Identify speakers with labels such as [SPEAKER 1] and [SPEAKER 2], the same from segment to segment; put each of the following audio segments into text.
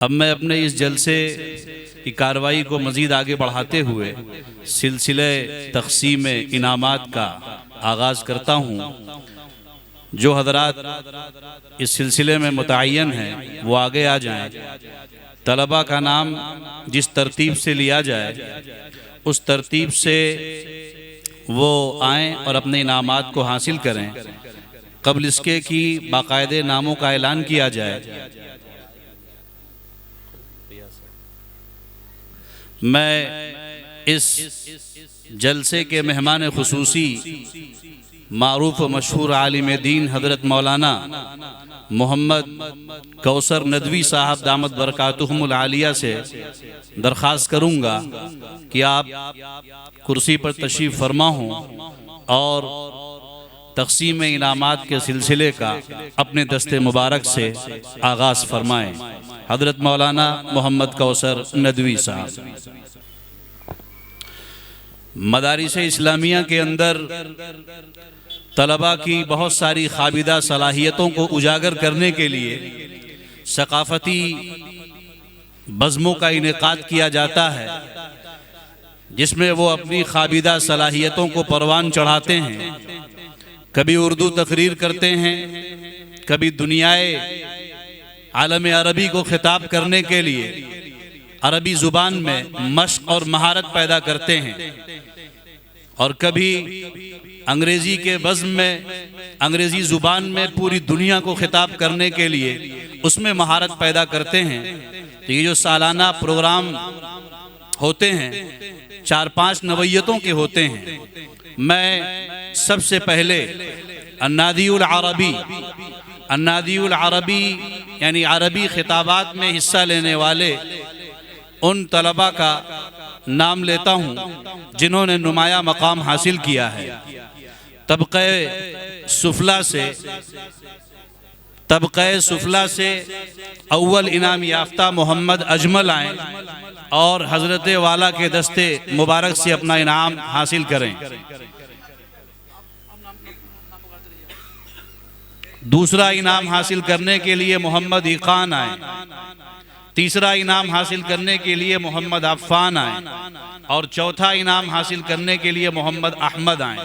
[SPEAKER 1] अब मैं अपने इस जलसे की कार्रवाई को मज़ीद आगे बढ़ाते हुए सिलसिले तक़सीम इनामात का आगाज़ करता हूँ। जो हज़रात इस सिलसिले में मुतअय्यन हैं वो आगे आ जाएं। तलबा का नाम जिस तरतीब से लिया जाए उस तरतीब से वो आएँ और अपने इनामात को हासिल करें। क़ब्ल इसके कि बाकायदे नामों का ऐलान किया जाए, मैं इस जलसे के मेहमान खुसूसी मारूफ मशहूर आलिम दीन हज़रत मौलाना मोहम्मद कौसर नदवी साहब दामत बरकातुहुमुल आलिया से दरख्वास्त करूँगा कि आप कुर्सी पर तशरीफ़ फरमा हों और तक़सीम इनामात के सिलसिले का अपने दस्ते मुबारक से आगाज़ फरमाएँ। हज़रत मौलाना मोहम्मद कौसर नदवी साहब। मदारिस इस्लामिया के अंदर तलबा की बहुत सारी ख़ाबिदा सलाहियतों को उजागर करने के लिए सकाफ़ती बज़्मों का इनेकाद किया जाता है, जिसमें वो अपनी ख़ाबिदा सलाहियतों को परवान चढ़ाते हैं। कभी उर्दू तकरीर करते हैं, कभी दुनियाए आलम अरबी को खिताब करने के लिए अरबी ज़ुबान में मश्क और महारत पैदा करते हैं, और कभी अंग्रेज़ी के बज़्म में अंग्रेज़ी ज़ुबान में पूरी दुनिया को खिताब करने के लिए उसमें महारत पैदा करते हैं। तो ये जो सालाना प्रोग्राम होते हैं 4-5 नवैयतों के होते हैं। मैं सबसे पहले अन्नादियुल अरबी यानी अरबी खिताबात में हिस्सा लेने वाले उन तलबा का नाम लेता हूँ जिन्होंने नुमाया मकाम हासिल किया है। तबक़े सुफला से अव्वल इनाम याफ्ता मोहम्मद अजमल आएँ और हज़रत वाला के दस्ते मुबारक से अपना इनाम हासिल करें। दूसरा इनाम हासिल करने के लिए मोहम्मद इक़ान आए। तीसरा इनाम हासिल करने के लिए मोहम्मद अफ़ान आए और चौथा इनाम हासिल करने के लिए मोहम्मद अहमद आए।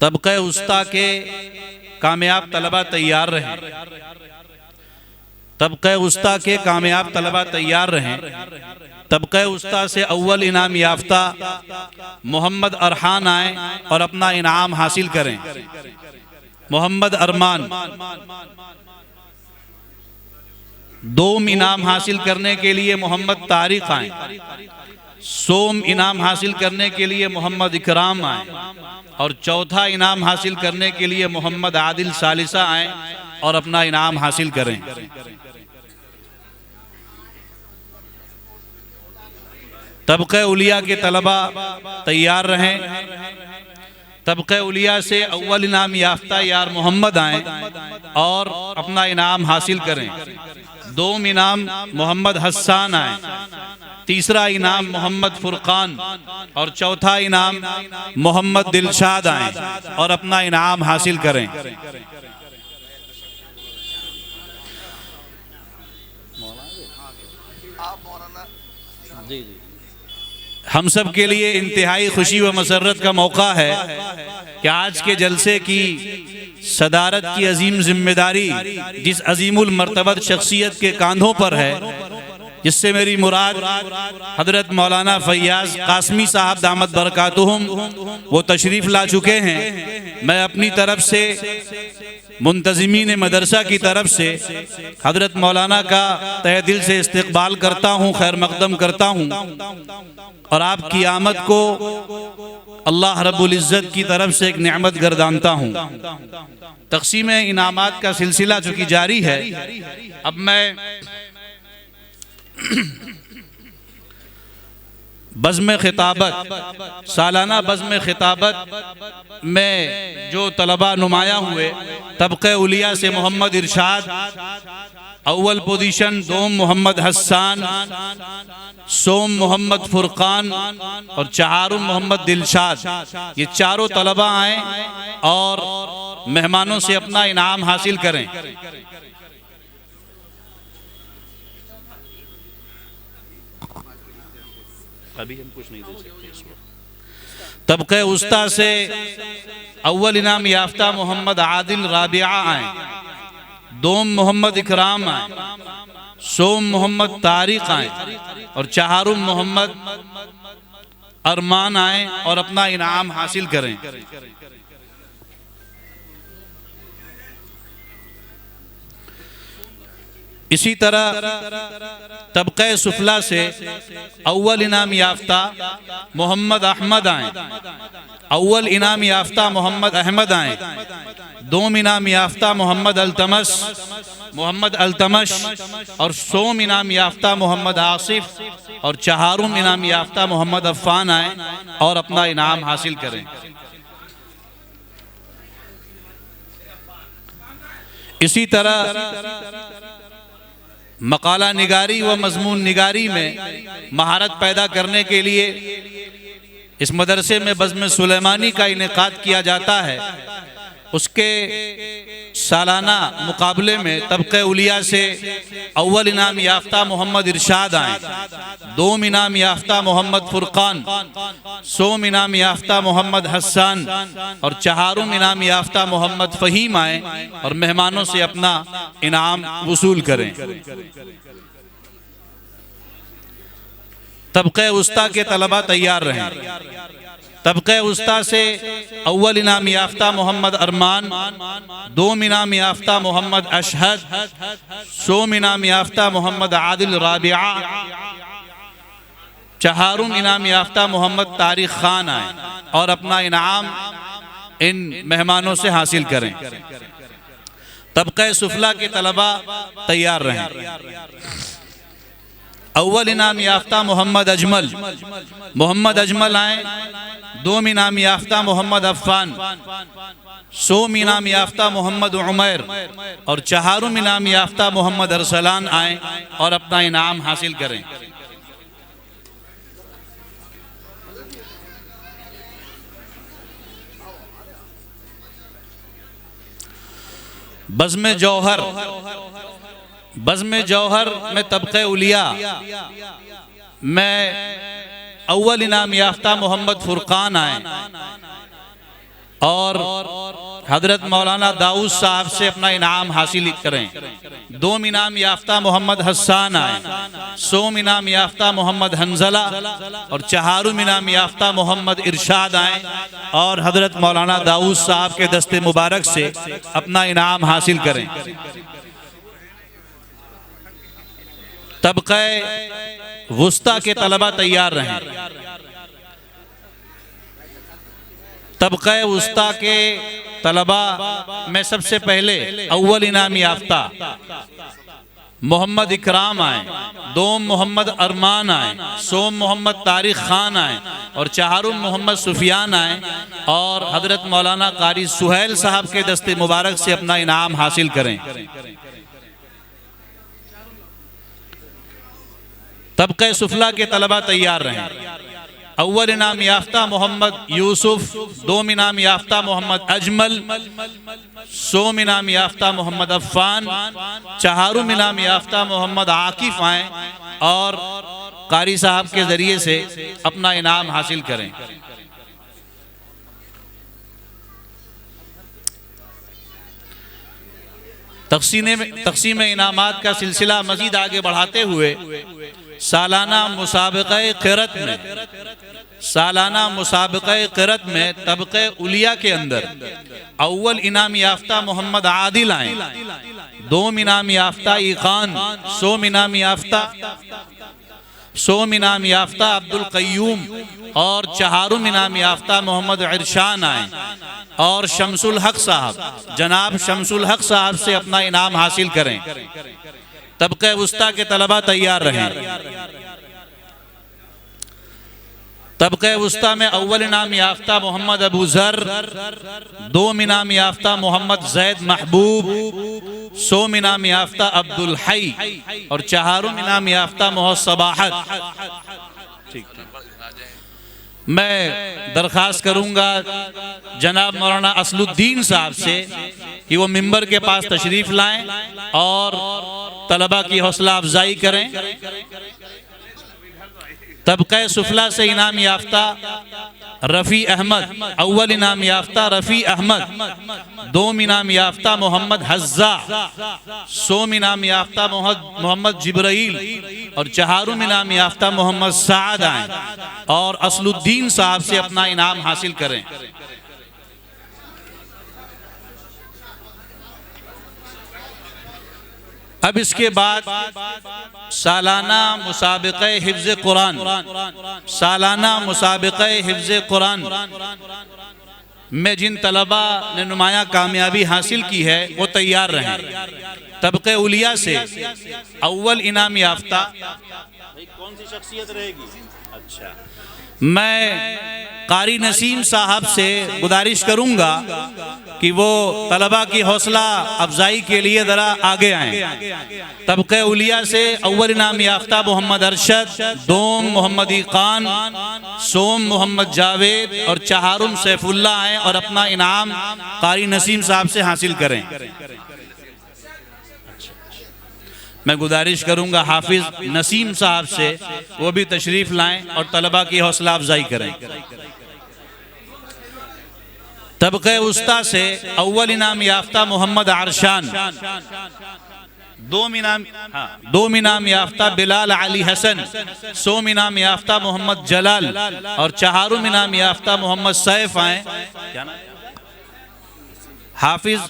[SPEAKER 1] तबक़े उस्ता के कामयाब तलबा तैयार रहें। तबक़े उस्ता के कामयाब तलबा तैयार रहें। तबक़े उस्ता से अव्वल इनाम याफ्ता मोहम्मद अरहान आए और अपना इनाम हासिल करें। मोहम्मद अरमान। दोम इनाम हासिल करने के लिए मोहम्मद तारिक आए। सोम इनाम हासिल करने के लिए मोहम्मद इकराम आए और चौथा इनाम हासिल करने के लिए मोहम्मद आदिल सालिसा आए और अपना इनाम हासिल करें। तबक़े उलिया के तलबा तैयार रहें। तबक़े उलिया से अव्वल इनाम याफ्ता यार मोहम्मद आएँ और अपना इनाम हासिल करें। दोम इनाम मोहम्मद हसन आए। तीसरा इनाम मोहम्मद फुरकान और चौथा इनाम मोहम्मद दिलशाद आए और अपना इनाम हासिल करें। हम सब के लिए इंतहाई खुशी व मसरत का मौका है कि आज के जलसे की सदारत की अजीम जिम्मेदारी जिस अजीमुल मर्तबत शख्सियत के कांधों पर है, जिससे मेरी मुराद हज़रत मौलाना फैयाज़ कासमी साहब दामत बरकातुहुम वो तशरीफ़ ला चुके हैं। मैं अपनी तरफ से मुंतज़िमीन मदरसा की तरफ से हज़रत मौलाना का तहे दिल से इस्तक़बाल करता हूँ, खैर मक़दम करता हूँ और आपकी आमद को अल्लाह रब्बुल इज़्ज़त की तरफ से एक नेमत गर्दानता हूँ। तक़सीम इनामात का सिलसिला चूँकि जारी है, अब मैं बज़्म खिताबत सालाना बज़्म खिताबत में जो तलबा नुमाया हुए, तबक़े उलिया से मोहम्मद इरशाद अव्वल पोजीशन, दोम मोहम्मद हसन, सोम मोहम्मद फुरकान और चारुम मोहम्मद दिलशाद, ये चारों तलबा आए और मेहमानों से अपना इनाम हासिल करें। अभी हम कुछ नहीं दे सकते इस वक्त। तबक़े उस्ता से अव्वल इनाम याफ्ता मोहम्मद आदिल राबिया आए, दोम मोहम्मद इकराम आए, सोम मोहम्मद तारिक आए और चहारुम मोहम्मद अरमान आए और अपना इनाम हासिल करें। इसी तरह तबक़े सुफला से अव्वल इनाम याफ्ता मोहम्मद अहमद आए, अव्वल इनाम याफ्ता मोहम्मद अहमद आए, दोम इनाम याफ्ता मोहम्मद अल्तमश और सोम इनाम याफ्ता मोहम्मद आसिफ और चहारुम इनाम याफ्ता मोहम्मद अफ़ान आए और अपना इनाम हासिल करें। इसी तरह मकाला निगारी व मजमून निगारी में महारत पैदा करने के लिए इस मदरसे में बज़्म सुलेमानी का इनेकाद किया जाता है। उसके सालाना मुकाबले में तबक़े उलिया से अव्वल इनाम याफ्ता मोहम्मद इरशाद आए, दोम इनाम याफ्ता मोहम्मद फुरकान, सोम इनाम याफ्ता मोहम्मद हसन और चहारुम इनाम याफ्ता मोहम्मद फ़हीम आए और मेहमानों से अपना इनाम वसूल करें। तबक़े उस्ता के तलबा तैयार रहें। तबक़े उस्ता से अव्वल इनाम याफ्ता मोहम्मद अरमान, दोम इनाम याफ्ता मोहम्मद अशहद, सोम इनाम याफ्ता मोहम्मद आदिल राबिया, चहारुम इनाम याफ्ता मोहम्मद तारिक खान आए और अपना इनाम इन मेहमानों से हासिल करें। तबक़े सुफला के तलबा तैयार रहें। अव्वल इनाम याफ्ता मोहम्मद अजमल आए, दोम इनाम याफ्ता मोहम्मद अफ़ान, सोम इनाम याफ्ता मोहम्मद उमैर और चहारुम इनाम याफ्ता मोहम्मद अरसलान आए और अपना इनाम हासिल करें। बज़्म जौहर में तबक़े उलिया में अव्वल इनाम याफ्ता मोहम्मद फुरकान आए और हजरत मौलाना दाऊद साहब से अपना इनाम हासिल करें। दोम इनाम याफ्ता मोहम्मद हसन आए, सोम इनाम याफ्ता मोहम्मद हंजला और चहारुम इनाम याफ्ता मोहम्मद इरशाद आए और हजरत मौलाना दाऊद साहब के दस्ते मुबारक से अपना इनाम हासिल करें। तबक़े वुस्ता के तलबा तैयार रहें। तबक़े वुस्ता के तलबा में सबसे पहले अव्वल इनाम याफ्ता मोहम्मद इकराम आए, दोम मोहम्मद अरमान आए, सोम मोहम्मद तारिक खान आए और चहारुम मोहम्मद सुफियान आए और हजरत मौलाना कारी सुहैल साहब के दस्ते मुबारक से अपना इनाम हासिल करें। तबक़े सुफला के तलबा तैयार रहें। अव्वल इनाम याफ्ता मोहम्मद यूसुफ, दोम इनाम याफ्ता मोहम्मद अजमल, सोम इनाम याफ्ता मोहम्मद अफ़ान, चहारुम इनाम याफ्ता मोहम्मद आकिफ आए और कारी साहब के जरिए से अपना इनाम हासिल करें। तक़सीम इनामात का सिलसिला मजीद आगे बढ़ाते हुए सालाना मुसाबक़े क़िरत में तबक़े उलिया के अंदर अव्वल इनाम याफ्ता मोहम्मद आदिल आए, दोम इनाम याफ्ता ईकान, सोम इनाम याफ्ता अब्दुल क़य्यूम और चहारुम इनाम याफ्ता मोहम्मद इरशान आए और शमसुल हक साहब, जनाब शमसुल हक साहब से अपना इनाम हासिल करें। तबक़े वुस्ता के तलबा तैयार रहें। तबक़े वुस्ता में अव्वल इनाम याफ्ता मोहम्मद अबू ज़र, दोम इनाम याफ्ता मोहम्मद ज़ैद महबूब, सोम इनाम याफ्ता अब्दुल हई और चहारुम इनाम याफ्ता मोहम्मद सबाहत। मैं दरख्वास्त करूंगा जनाब मौलाना असलुद्दीन साहब से कि वो मिंबर के पास तशरीफ लाएं और तलबा की हौसला अफजाई करें। तबक़े सुफला से इनाम याफ्ता रफ़ी अहमद, अव्वल इनाम याफ्ता रफ़ी अहमद, दोम इनाम याफ्ता मोहम्मद हज़्ज़ा, सोम इनाम याफ्ता मोहम्मद जिब्राइल और चहारुम इनाम याफ्ता मोहम्मद साद आए और असलुद्दीन साहब से अपना इनाम हासिल करें। अब इसके बाद सालाना मुसाबिक़े हिफ्ज़ कुरान, सालाना मुसाबिक़े हिफ्ज़ कुरान में जिन तलबा ने नुमाया कामयाबी हासिल की है वो तैयार रहें। तबक़े उलिया से अव्वल इनाम याफ्ता कौन सी शख्सियत रहेगी? अच्छा, मैं कारी नसीम साहब से गुजारिश करूंगा कि वो तलबा की हौसला अफजाई के लिए ज़रा आगे आएँ। तबक़े उलिया से अव्वल इनाम याफ्ता मोहम्मद अरशद, दोम मोहम्मद ईकान, सोम मोहम्मद जावेद और चहारुम सैफुल्ला आएँ और अपना इनाम कारी नसीम साहब से हासिल करें। मैं गुजारिश करूंगा हाफिज नसीम साहब से वो भी तशरीफ लाएं और तलबा की हौसला अफजाई करें। तबक़े उस्ता से अव्वल इनाम याफ्ता मोहम्मद आरशान, दो इनाम याफ्ता बिलाल अली हसन, सोम इनाम याफ्ता मोहम्मद जलाल और चहारुम इनाम याफ्ता मोहम्मद सैफ आए। हाफिज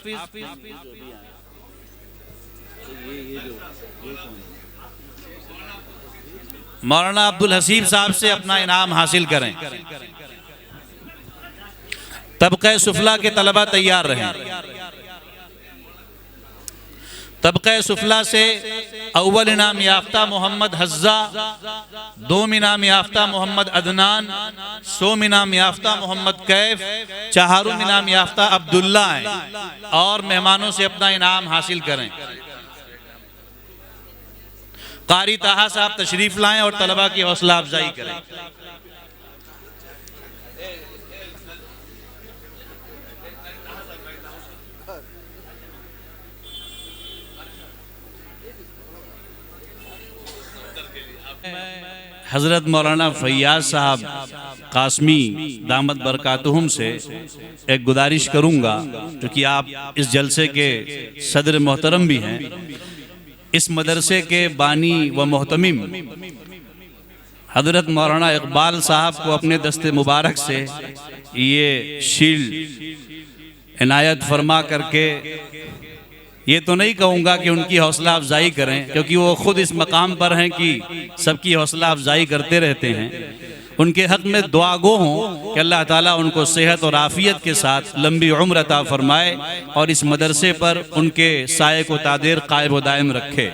[SPEAKER 1] मौलाना अब्दुल हसीब साहब से अपना इनाम हासिल करें। तबक़े सुफला के तलबा तैयार रहें। तबक़े सुफला से अव्वल इनाम याफ्ता मोहम्मद हज़्ज़ा, दोम इनाम याफ्ता मोहम्मद अदनान, सोम इनाम याफ्ता मोहम्मद कैफ, चहारुम इनाम याफ्ता अब्दुल्ला आए और मेहमानों से अपना इनाम हासिल करें। कारी ताहा साहब तशरीफ लाएं और तलबा की हौसला अफजाई करें। हजरत मौलाना फैयाज साहब कासमी दामत बरकातुहुम से एक गुजारिश करूंगा, क्योंकि आप इस जलसे के सदर मोहतरम भी हैं, इस मदरसे के बानी व मोहतमिम हजरत मौलाना इकबाल साहब को अपने दस्ते मुबारक से ये शील्ड इनायत फरमा करके, ये तो नहीं कहूँगा कि उनकी हौसला अफजाई करें, क्योंकि वो खुद इस मकाम पर हैं कि सबकी हौसला अफजाई करते रहते हैं। उनके हक़ में दुआ गो हों कि अल्लाह ताला उनको सेहत और आफ़ियत के साथ लंबी उम्र अता फरमाए और इस मदरसे पर उनके साये को तादेर कायम व दायम रखे।